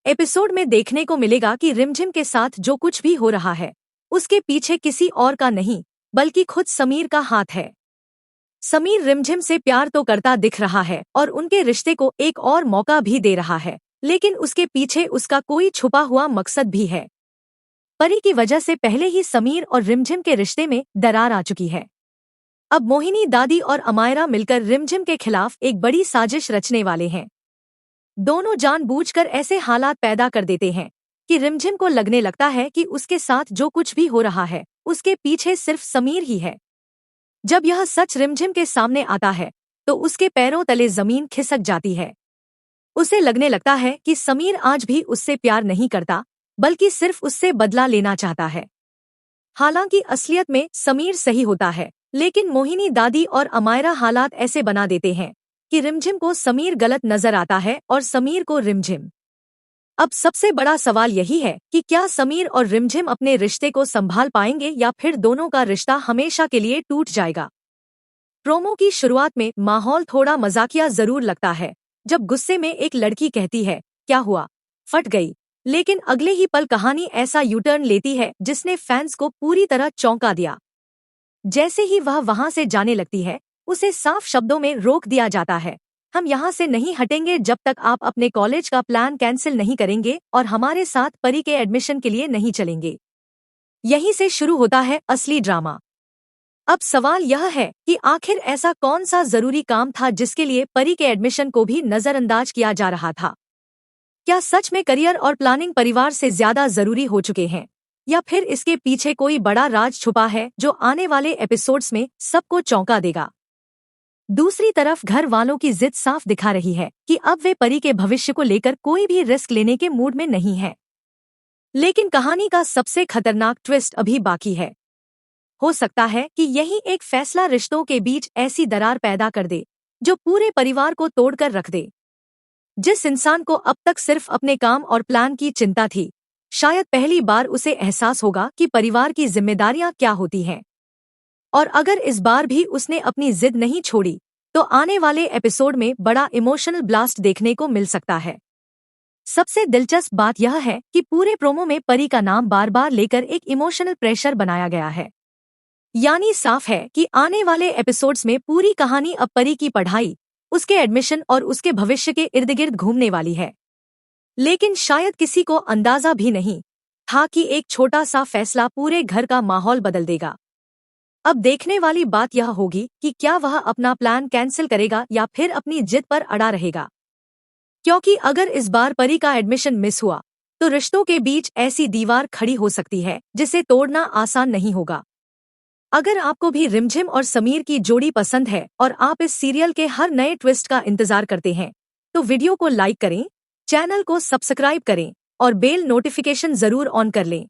Episode में देखने को मिलेगा कि रिमझिम के साथ जो कुछ भी हो रहा है उसके पीछे किसी और का नहीं बल्कि खुद समीर का हाथ है। समीर रिमझिम से प्यार तो करता दिख रहा है और उनके रिश्ते को एक और मौका भी दे रहा है, लेकिन उसके पीछे उसका कोई छुपा हुआ मकसद भी है। परी की वजह से पहले ही समीर और रिमझिम के रिश्ते में दरार आ चुकी है। अब मोहिनी दादी और अमायरा मिलकर रिमझिम के खिलाफ एक बड़ी साजिश रचने वाले हैं। दोनों जानबूझकर ऐसे हालात पैदा कर देते हैं कि रिमझिम को लगने लगता है कि उसके साथ जो कुछ भी हो रहा है उसके पीछे सिर्फ समीर ही है। जब यह सच रिमझिम के सामने आता है तो उसके पैरों तले जमीन खिसक जाती है। उसे लगने लगता है कि समीर आज भी उससे प्यार नहीं करता बल्कि सिर्फ उससे बदला लेना चाहता है। हालांकि असलियत में समीर सही होता है, लेकिन मोहिनी दादी और अमायरा हालात ऐसे बना देते हैं कि रिमझिम को समीर गलत नजर आता है और समीर को रिमझिम। अब सबसे बड़ा सवाल यही है कि क्या समीर और रिमझिम अपने रिश्ते को संभाल पाएंगे या फिर दोनों का रिश्ता हमेशा के लिए टूट जाएगा। प्रोमो की शुरुआत में माहौल थोड़ा मजाकिया जरूर लगता है जब गुस्से में एक लड़की कहती है, क्या हुआ, फट गई। लेकिन अगले ही पल कहानी ऐसा यूटर्न लेती है जिसने फैंस को पूरी तरह चौंका दिया। जैसे ही वह वहां से जाने लगती है उसे साफ शब्दों में रोक दिया जाता है, हम यहाँ से नहीं हटेंगे जब तक आप अपने कॉलेज का प्लान कैंसिल नहीं करेंगे और हमारे साथ परी के एडमिशन के लिए नहीं चलेंगे। यहीं से शुरू होता है असली ड्रामा। अब सवाल यह है कि आखिर ऐसा कौन सा जरूरी काम था जिसके लिए परी के एडमिशन को भी नजरअंदाज किया जा रहा था। क्या सच में करियर और प्लानिंग परिवार से ज्यादा जरूरी हो चुके हैं, या फिर इसके पीछे कोई बड़ा राज छुपा है जो आने वाले एपिसोड्स में सबको चौंका देगा। दूसरी तरफ घर वालों की जिद साफ दिखा रही है कि अब वे परी के भविष्य को लेकर कोई भी रिस्क लेने के मूड में नहीं है। लेकिन कहानी का सबसे खतरनाक ट्विस्ट अभी बाकी है। हो सकता है कि यही एक फैसला रिश्तों के बीच ऐसी दरार पैदा कर दे जो पूरे परिवार को तोड़कर रख दे। जिस इंसान को अब तक सिर्फ अपने काम और प्लान की चिंता थी, शायद पहली बार उसे एहसास होगा कि परिवार की जिम्मेदारियां क्या होती हैं। और अगर इस बार भी उसने अपनी जिद नहीं छोड़ी तो आने वाले एपिसोड में बड़ा इमोशनल ब्लास्ट देखने को मिल सकता है। सबसे दिलचस्प बात यह है कि पूरे प्रोमो में परी का नाम बार बार लेकर एक इमोशनल प्रेशर बनाया गया है। यानी साफ है कि आने वाले एपिसोड्स में पूरी कहानी अब परी की पढ़ाई, उसके एडमिशन और उसके भविष्य के इर्द गिर्द घूमने वाली है। लेकिन शायद किसी को अंदाजा भी नहीं था कि एक छोटा सा फैसला पूरे घर का माहौल बदल देगा। अब देखने वाली बात यह होगी कि क्या वह अपना प्लान कैंसिल करेगा या फिर अपनी जिद पर अड़ा रहेगा। क्योंकि अगर इस बार परी का एडमिशन मिस हुआ तो रिश्तों के बीच ऐसी दीवार खड़ी हो सकती है जिसे तोड़ना आसान नहीं होगा। अगर आपको भी रिमझिम और समीर की जोड़ी पसंद है और आप इस सीरियल के हर नए ट्विस्ट का इंतजार करते हैं तो वीडियो को लाइक करें, चैनल को सब्सक्राइब करें और बेल नोटिफिकेशन जरूर ऑन कर लें।